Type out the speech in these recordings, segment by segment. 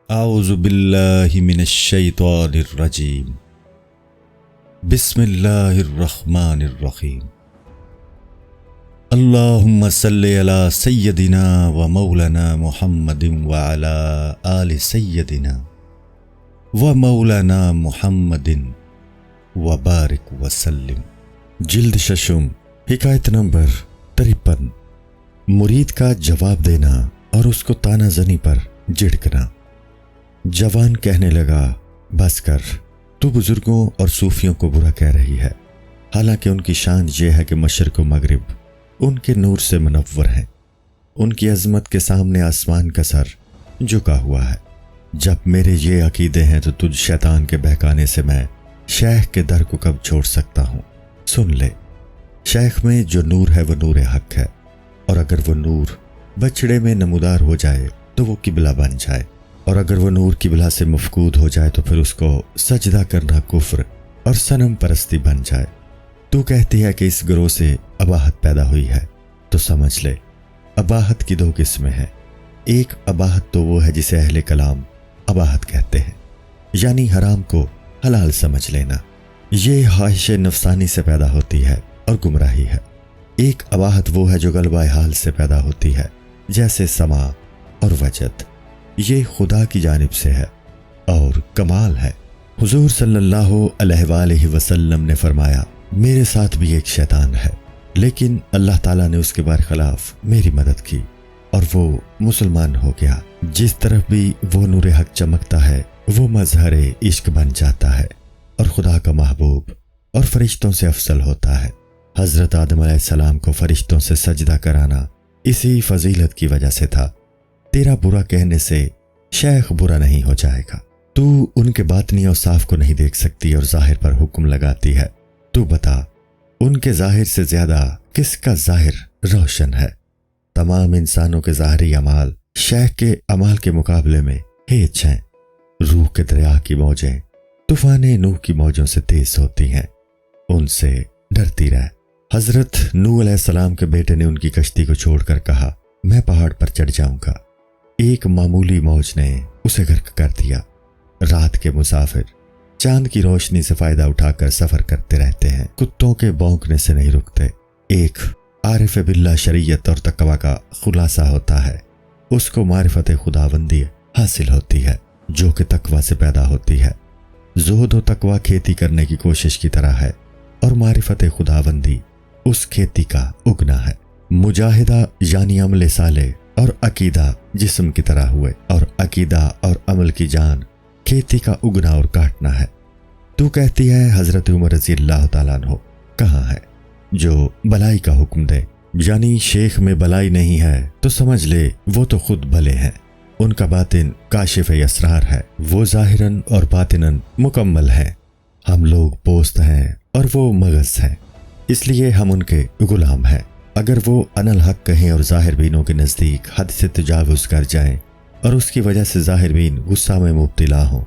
اعوذ باللہ من الشیطان الرجیم بسم اللہ الرحمن الرحیم اللہم صلی علی سیدنا و مولانا محمد وعلی آل سیدنا و مولانا محمد وبارک وسلم۔ جلد ششم، حکایت نمبر 53۔ مرید کا جواب دینا اور اس کو طعنہ زنی پر جھڑکنا۔ جوان کہنے لگا، بس کر، تو بزرگوں اور صوفیوں کو برا کہہ رہی ہے، حالانکہ ان کی شان یہ ہے کہ مشرق و مغرب ان کے نور سے منور ہیں۔ ان کی عظمت کے سامنے آسمان کا سر جھکا ہوا ہے۔ جب میرے یہ عقیدے ہیں تو تجھ شیطان کے بہکانے سے میں شیخ کے در کو کب چھوڑ سکتا ہوں؟ سن لے، شیخ میں جو نور ہے وہ نور حق ہے، اور اگر وہ نور بچڑے میں نمودار ہو جائے تو وہ قبلہ بن جائے، اور اگر وہ نور قبلہ سے مفقود ہو جائے تو پھر اس کو سجدہ کرنا کفر اور صنم پرستی بن جائے۔ تو کہتی ہے کہ اس گروہ سے اباہت پیدا ہوئی ہے، تو سمجھ لے اباہت کی دو قسمیں ہیں۔ ایک اباہت تو وہ ہے جسے اہل کلام اباہت کہتے ہیں، یعنی حرام کو حلال سمجھ لینا، یہ خواہش نفسانی سے پیدا ہوتی ہے اور گمراہی ہے۔ ایک اباہت وہ ہے جو غلبہ حال سے پیدا ہوتی ہے، جیسے سماع اور وجد، یہ خدا کی جانب سے ہے اور کمال ہے۔ حضور صلی اللہ علیہ وآلہ وسلم نے فرمایا، میرے ساتھ بھی ایک شیطان ہے، لیکن اللہ تعالیٰ نے اس کے برخلاف میری مدد کی اور وہ مسلمان ہو گیا۔ جس طرف بھی وہ نور حق چمکتا ہے وہ مظہر عشق بن جاتا ہے اور خدا کا محبوب اور فرشتوں سے افضل ہوتا ہے۔ حضرت آدم علیہ السلام کو فرشتوں سے سجدہ کرانا اسی فضیلت کی وجہ سے تھا۔ تیرا برا کہنے سے شیخ برا نہیں ہو جائے گا۔ تو ان کے باطنی اوصاف کو نہیں دیکھ سکتی اور ظاہر پر حکم لگاتی ہے۔ تو بتا، ان کے ظاہر سے زیادہ کس کا ظاہر روشن ہے؟ تمام انسانوں کے ظاہری اعمال شیخ کے اعمال کے مقابلے میں ہیچ ہیں۔ روح کے دریا کی موجیں طوفان نوح کی موجوں سے تیز ہوتی ہیں، ان سے ڈرتی رہ۔ حضرت نوح علیہ السلام کے بیٹے نے ان کی کشتی کو چھوڑ کر کہا، میں پہاڑ پر چڑھ جاؤں گا۔ ایک معمولی موج نے اسے غرق کر دیا۔ رات کے مسافر چاند کی روشنی سے فائدہ اٹھا کر سفر کرتے رہتے ہیں، کتوں کے بھونکنے سے نہیں رکتے۔ ایک عارف باللہ شریعت اور تقوی کا خلاصہ ہوتا ہے، اس کو معرفت خداوندی حاصل ہوتی ہے جو کہ تقوی سے پیدا ہوتی ہے۔ زہد و تقوی کھیتی کرنے کی کوشش کی طرح ہے، اور معرفت خداوندی اس کھیتی کا اگنا ہے۔ مجاہدہ یعنی عمل صالح اور عقیدہ جسم کی طرح ہوئے، اور عقیدہ اور عمل کی جان کھیتی کا اگنا اور کاٹنا ہے۔ تو کہتی ہے حضرت عمر رضی اللہ تعالیٰ عنہ کہاں ہے جو بلائی کا حکم دے؟ یعنی شیخ میں بلائی نہیں ہے تو سمجھ لے وہ تو خود بھلے ہیں، ان کا باطن کاشف اسرار ہے، وہ ظاہراً اور باطناً مکمل ہیں۔ ہم لوگ پوست ہیں اور وہ مغز ہیں، اس لیے ہم ان کے غلام ہیں۔ اگر وہ ان الحق کہیں اور ظاہر بینوں کے نزدیک حد سے تجاوز کر جائیں اور اس کی وجہ سے ظاہر بین غصہ میں مبتلا ہوں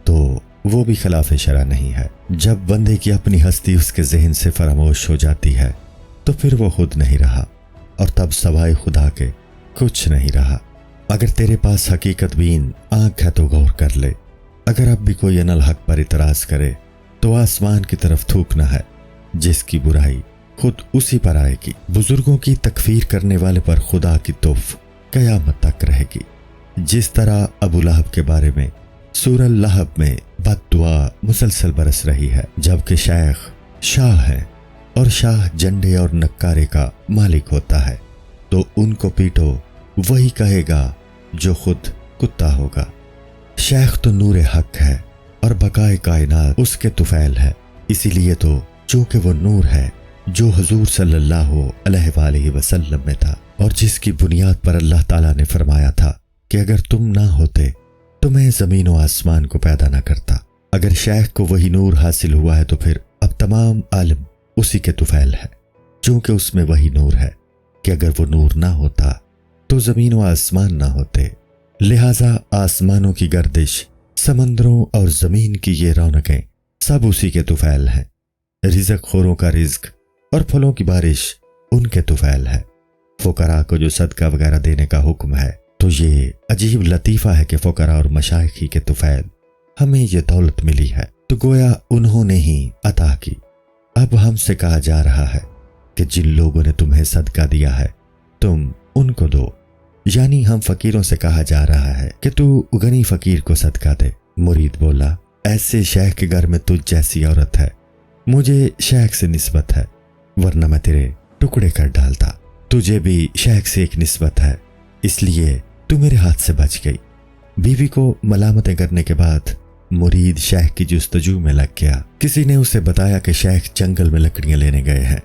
تو وہ بھی خلاف شرع نہیں ہے۔ جب بندے کی اپنی ہستی اس کے ذہن سے فراموش ہو جاتی ہے تو پھر وہ خود نہیں رہا، اور تب سوائے خدا کے کچھ نہیں رہا۔ اگر تیرے پاس حقیقت بین آنکھ ہے تو غور کر لے۔ اگر اب بھی کوئی ان الحق پر اعتراض کرے تو آسمان کی طرف تھوکنا ہے، جس کی برائی خود اسی پر آئے گی۔ بزرگوں کی تکفیر کرنے والے پر خدا کی توف قیامت تک رہے گی۔ جس طرح ابو لہب کے بارے میں سورہ لہب میں بد دعا مسلسل برس رہی ہے، جبکہ شیخ شاہ ہے اور شاہ جنڈے اور نکارے کا مالک ہوتا ہے، تو ان کو پیٹو، وہی کہے گا جو خود کتا ہوگا۔ شیخ تو نور حق ہے اور بقائے کائنات اس کے طفیل ہے، اسی لیے تو چونکہ وہ نور ہے جو حضور صلی اللہ علیہ وآلہ وسلم میں تھا، اور جس کی بنیاد پر اللہ تعالیٰ نے فرمایا تھا کہ اگر تم نہ ہوتے تو میں زمین و آسمان کو پیدا نہ کرتا۔ اگر شیخ کو وہی نور حاصل ہوا ہے تو پھر اب تمام عالم اسی کے طفیل ہے، چونکہ اس میں وہی نور ہے کہ اگر وہ نور نہ ہوتا تو زمین و آسمان نہ ہوتے، لہٰذا آسمانوں کی گردش، سمندروں اور زمین کی یہ رونقیں سب اسی کے طفیل ہیں۔ رزق خوروں کا رزق اور پھلوں کی بارش ان کے طفیل ہے۔ فقراء کو جو صدقہ وغیرہ دینے کا حکم ہے تو یہ عجیب لطیفہ ہے کہ فقراء اور مشائخ ہی کے طفیل ہمیں یہ دولت ملی ہے، تو گویا انہوں نے ہی عطا کی۔ اب ہم سے کہا جا رہا ہے کہ جن لوگوں نے تمہیں صدقہ دیا ہے تم ان کو دو، یعنی ہم فقیروں سے کہا جا رہا ہے کہ تو غنی فقیر کو صدقہ دے۔ مرید بولا، ایسے شیخ کے گھر میں تجھ جیسی عورت ہے، مجھے شیخ سے نسبت ہے، ورنہ میں تیرے ٹکڑے کر ڈالتا۔ تجھے بھی شیخ سے ایک نسبت ہے، اس لیے تو میرے ہاتھ سے بچ گئی۔ بیوی کو ملامتیں کرنے کے بعد مرید شیخ کی جستجو میں لگ گیا۔ کسی نے اسے بتایا کہ شیخ جنگل میں لکڑیاں لینے گئے ہیں۔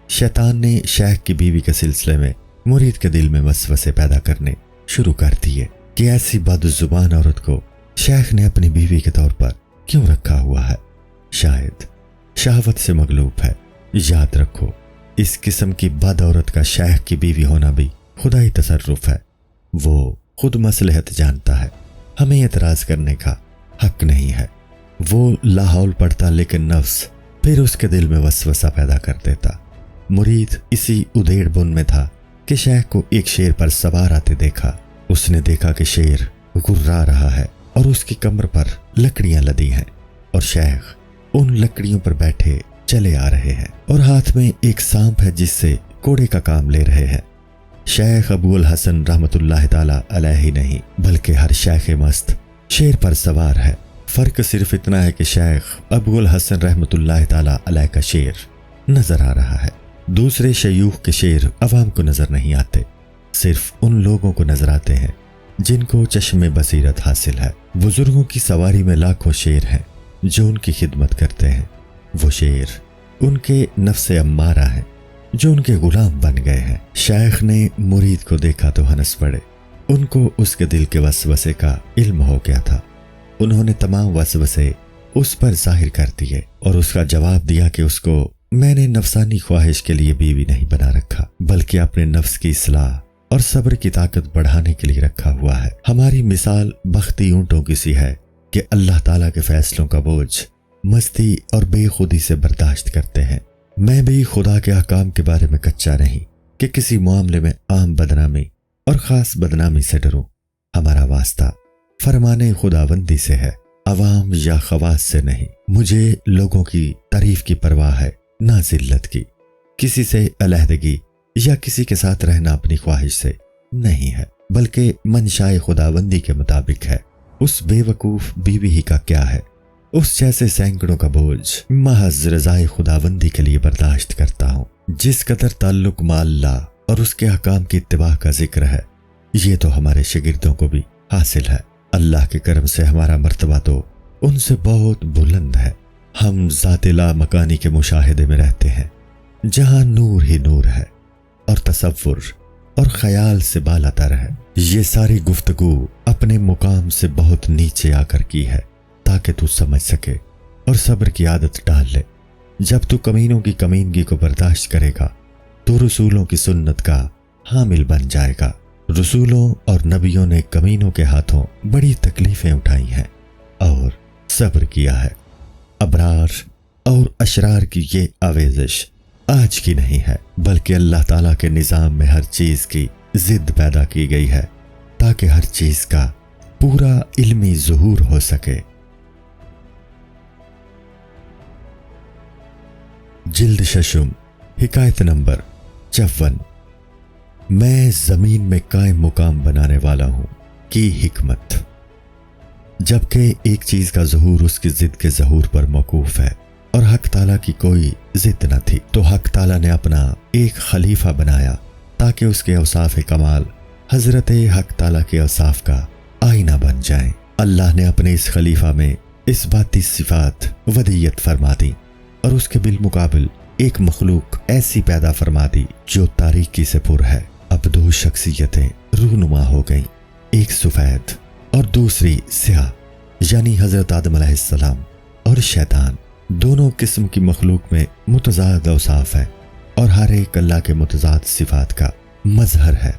شیطان نے شیخ کی بیوی کے سلسلے میں مرید کے دل میں وسوسے پیدا کرنے شروع کر دیے کہ ایسی بد زبان عورت کو شیخ نے اپنی بیوی کے طور پر کیوں رکھا ہوا ہے؟ شاید شہوت سے مغلوب ہے۔ یاد رکھو، اس قسم کی بد عورت کا شیخ کی بیوی ہونا بھی خدائی تصرف ہے۔ وہ خود مصلحت جانتا ہے، ہمیں اعتراض کرنے کا حق نہیں ہے۔ وہ لاحول پڑھتا لیکن نفس پھر اس کے دل میں وسوسہ پیدا کر دیتا۔ مرید اسی ادھیڑ بن میں تھا کہ شیخ کو ایک شیر پر سوار آتے دیکھا۔ اس نے دیکھا کہ شیر گررا رہا ہے اور اس کی کمر پر لکڑیاں لدی ہیں، اور شیخ ان لکڑیوں پر بیٹھے چلے آ رہے ہیں، اور ہاتھ میں ایک سانپ ہے جس سے کوڑے کا کام لے رہے ہیں۔ شیخ ابو الحسن رحمت اللہ تعالی علیہ ہی نہیں بلکہ ہر شیخ مست شیر پر سوار ہے۔ فرق صرف اتنا ہے کہ شیخ ابو الحسن رحمت اللہ تعالی علیہ کا شیر نظر آ رہا ہے، دوسرے شیوخ کے شیر عوام کو نظر نہیں آتے، صرف ان لوگوں کو نظر آتے ہیں جن کو چشم بصیرت حاصل ہے۔ بزرگوں کی سواری میں لاکھوں شیر ہیں جو ان کی خدمت کرتے ہیں، وہ شیر ان کے نفس امارہ ہیں جو ان کے غلام بن گئے ہیں۔ شیخ نے مرید کو دیکھا تو ہنس پڑے، ان کو اس کے دل کے وسوسے کا علم ہو گیا تھا۔ انہوں نے تمام وسوسے اس پر ظاہر کر دیے اور اس کا جواب دیا کہ اس کو میں نے نفسانی خواہش کے لیے بیوی نہیں بنا رکھا بلکہ اپنے نفس کی اصلاح اور صبر کی طاقت بڑھانے کے لیے رکھا ہوا ہے۔ ہماری مثال بختی اونٹوں کی سی ہے کہ اللہ تعالیٰ کے فیصلوں کا بوجھ مستی اور بے خودی سے برداشت کرتے ہیں۔ میں بھی خدا کے احکام کے بارے میں کچا نہیں کہ کسی معاملے میں عام بدنامی اور خاص بدنامی سے ڈروں۔ ہمارا واسطہ فرمانے خداوندی سے ہے، عوام یا خواص سے نہیں۔ مجھے لوگوں کی تعریف کی پرواہ ہے، نہ ذلت کی۔ کسی سے علیحدگی یا کسی کے ساتھ رہنا اپنی خواہش سے نہیں ہے بلکہ منشائے خداوندی کے مطابق ہے۔ اس بے وقوف بیوی ہی کا کیا ہے، اس جیسے سینکڑوں کا بوجھ محض رضائے خداوندی کے لیے برداشت کرتا ہوں۔ جس قدر تعلق مع اللہ اور اس کے احکام کی اتباع کا ذکر ہے، یہ تو ہمارے شاگردوں کو بھی حاصل ہے۔ اللہ کے کرم سے ہمارا مرتبہ تو ان سے بہت بلند ہے۔ ہم ذات لا مکانی کے مشاہدے میں رہتے ہیں جہاں نور ہی نور ہے اور تصور اور خیال سے بالا تر ہے۔ یہ ساری گفتگو اپنے مقام سے بہت نیچے آ کر کی ہے تاکہ تو سمجھ سکے اور صبر کی عادت ڈال لے۔ جب تو کمینوں کی کمینگی کو برداشت کرے گا تو رسولوں کی سنت کا حامل بن جائے گا۔ رسولوں اور نبیوں نے کمینوں کے ہاتھوں بڑی تکلیفیں اٹھائی ہیں اور صبر کیا ہے۔ ابرار اور اشرار کی یہ آویزش آج کی نہیں ہے بلکہ اللہ تعالیٰ کے نظام میں ہر چیز کی ضد پیدا کی گئی ہے تاکہ ہر چیز کا پورا علمی ظہور ہو سکے۔ جلد ششم، حکایت نمبر 54۔ میں زمین میں قائم مقام بنانے والا ہوں کی حکمت۔ جبکہ ایک چیز کا ظہور اس کی ضد کے ظہور پر موقوف ہے اور حق تعالیٰ کی کوئی ضد نہ تھی، تو حق تعالیٰ نے اپنا ایک خلیفہ بنایا تاکہ اس کے اوصاف کمال حضرت حق تعالیٰ کے اوصاف کا آئینہ بن جائیں۔ اللہ نے اپنے اس خلیفہ میں اس باتی صفات ودیت فرما دی اور اس کے بالمقابل ایک مخلوق ایسی پیدا فرما دی جو تاریکی سے پر ہے۔ اب دو شخصیتیں رونما ہو گئیں، ایک سفید اور دوسری سیاہ، یعنی حضرت آدم علیہ السلام اور شیطان۔ دونوں قسم کی مخلوق میں متضاد اوصاف ہیں اور ہر ایک اللہ کے متضاد صفات کا مظہر ہے۔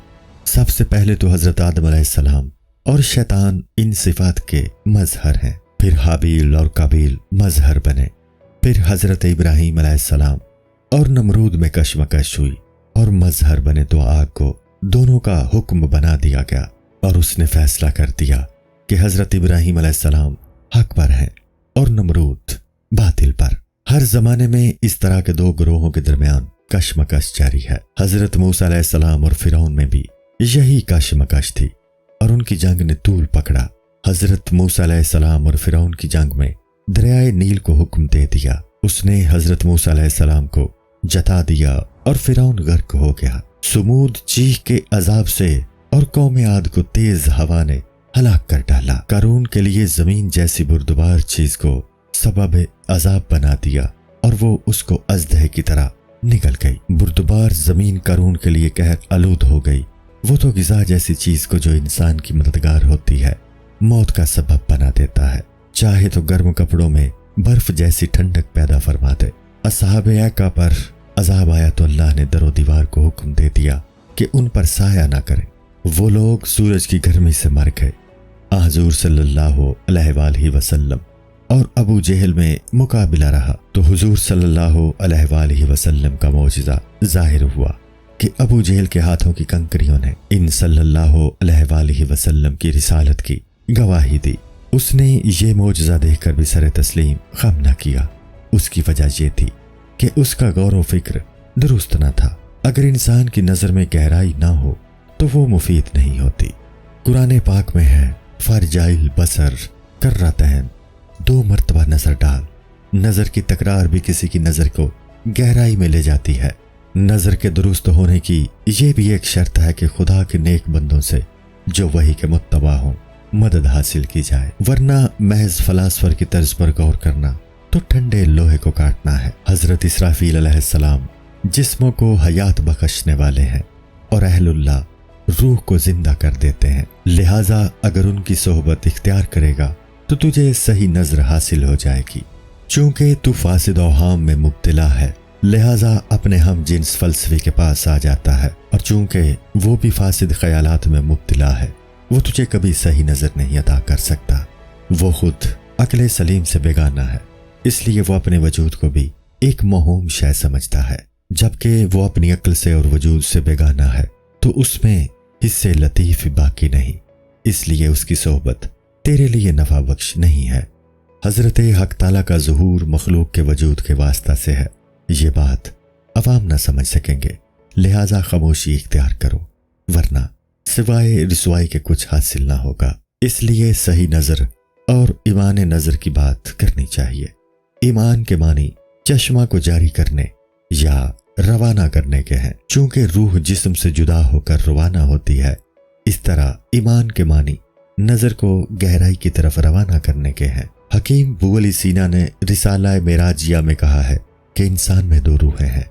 سب سے پہلے تو حضرت آدم علیہ السلام اور شیطان ان صفات کے مظہر ہیں، پھر حابیل اور قابیل مظہر بنے، پھر حضرت ابراہیم علیہ السلام اور نمرود میں کشمکش ہوئی اور مظہر بنے تو آگ کو دونوں کا حکم بنا دیا گیا اور اس نے فیصلہ کر دیا کہ حضرت ابراہیم علیہ السلام حق پر ہیں اور نمرود باطل پر۔ ہر زمانے میں اس طرح کے دو گروہوں کے درمیان کشمکش جاری ہے۔ حضرت موسیٰ علیہ السلام اور فرعون میں بھی یہی کشمکش تھی اور ان کی جنگ نے طول پکڑا۔ حضرت موسیٰ علیہ السلام اور فرعون کی جنگ میں دریائے نیل کو حکم دے دیا۔ اس نے حضرت موسیٰ علیہ السلام کو جتا دیا اور فرعون غرق ہو گیا۔ سمود چیخ کے عذاب سے اور قوم عاد کو تیز ہوا نے ہلاک کر ڈالا۔ قارون کے لیے زمین جیسی بردبار چیز کو سبب عذاب بنا دیا اور وہ اس کو اژدہے کی طرح نگل گئی۔ بردبار زمین قارون کے لیے قہر آلود ہو گئی۔ وہ تو غذا جیسی چیز کو جو انسان کی مددگار ہوتی ہے موت کا سبب بنا دیتا ہے۔ چاہے تو گرم کپڑوں میں برف جیسی ٹھنڈک پیدا فرما دے۔ اصحاب ایکا پر عذاب آیا تو اللہ نے در و دیوار کو حکم دے دیا کہ ان پر سایہ نہ کریں۔ وہ لوگ سورج کی گرمی سے مر گئے۔ حضور صلی اللہ علیہ وآلہ وسلم اور ابو جہل میں مقابلہ رہا تو حضور صلی اللہ علیہ وآلہ وسلم کا معجزہ ظاہر ہوا کہ ابو جہل کے ہاتھوں کی کنکریوں نے ان صلی اللہ علیہ وآلہ وسلم کی رسالت کی گواہی دی۔ اس نے یہ معجزہ دیکھ کر بھی سر تسلیم خم نہ کیا۔ اس کی وجہ یہ تھی کہ اس کا غور و فکر درست نہ تھا۔ اگر انسان کی نظر میں گہرائی نہ ہو تو وہ مفید نہیں ہوتی۔ قرآن پاک میں ہے فرجائل بصر کرتین، 2 مرتبہ نظر ڈال۔ نظر کی تکرار بھی کسی کی نظر کو گہرائی میں لے جاتی ہے۔ نظر کے درست ہونے کی یہ بھی ایک شرط ہے کہ خدا کے نیک بندوں سے جو وحی کے متبع ہوں مدد حاصل کی جائے، ورنہ محض فلاسفر کی طرز پر غور کرنا تو ٹھنڈے لوہے کو کاٹنا ہے۔ حضرت اسرافیل علیہ السلام جسموں کو حیات بخشنے والے ہیں اور اہل اللہ روح کو زندہ کر دیتے ہیں، لہٰذا اگر ان کی صحبت اختیار کرے گا تو تجھے صحیح نظر حاصل ہو جائے گی۔ چونکہ تو فاسد اوہام میں مبتلا ہے لہٰذا اپنے ہم جنس فلسفی کے پاس آ جاتا ہے، اور چونکہ وہ بھی فاسد خیالات میں مبتلا ہے وہ تجھے کبھی صحیح نظر نہیں عطا کر سکتا۔ وہ خود عقل سلیم سے بیگانہ ہے، اس لیے وہ اپنے وجود کو بھی ایک موہوم شے سمجھتا ہے، جبکہ وہ اپنی عقل سے اور وجود سے بیگانہ ہے تو اس میں حصے لطیف باقی نہیں، اس لیے اس کی صحبت تیرے لیے نفع بخش نہیں ہے۔ حضرت حق تعالیٰ کا ظہور مخلوق کے وجود کے واسطہ سے ہے، یہ بات عوام نہ سمجھ سکیں گے، لہٰذا خاموشی اختیار کرو ورنہ سوائے رسوائی کے کچھ حاصل نہ ہوگا۔ اس لیے صحیح نظر اور ایمان نظر کی بات کرنی چاہیے۔ ایمان کے معنی چشمہ کو جاری کرنے یا روانہ کرنے کے ہیں، چونکہ روح جسم سے جدا ہو کر روانہ ہوتی ہے، اس طرح ایمان کے معنی نظر کو گہرائی کی طرف روانہ کرنے کے ہیں۔ حکیم ابو علی سینا نے رسالہ معراجیہ میں کہا ہے کہ انسان میں 2 روحیں ہیں،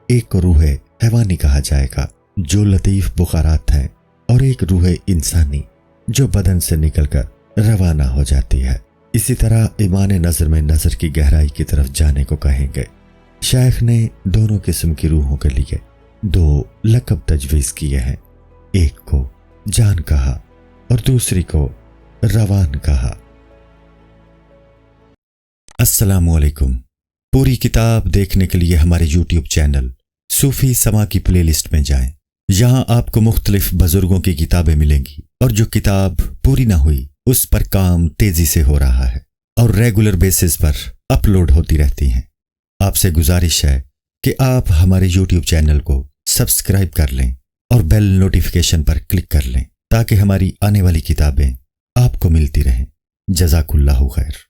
ایک کو روح حیوانی کہا جائے گا جو لطیف بخارات ہیں، اور ایک روح انسانی جو بدن سے نکل کر روانہ ہو جاتی ہے۔ اسی طرح ایمان نظر میں نظر کی گہرائی کی طرف جانے کو کہیں گے۔ شیخ نے دونوں قسم کی روحوں کے لیے 2 لقب تجویز کیے ہیں، ایک کو جان کہا اور دوسری کو روان کہا۔ السلام علیکم۔ پوری کتاب دیکھنے کے لیے ہمارے یوٹیوب چینل صوفی سما کی پلے لسٹ میں جائیں، یہاں آپ کو مختلف بزرگوں کی کتابیں ملیں گی، اور جو کتاب پوری نہ ہوئی اس پر کام تیزی سے ہو رہا ہے اور ریگولر بیسس پر اپلوڈ ہوتی رہتی ہیں۔ آپ سے گزارش ہے کہ آپ ہمارے یوٹیوب چینل کو سبسکرائب کر لیں اور بیل نوٹیفیکیشن پر کلک کر لیں تاکہ ہماری آنے والی کتابیں آپ کو ملتی رہیں۔ جزاک اللہ خیر۔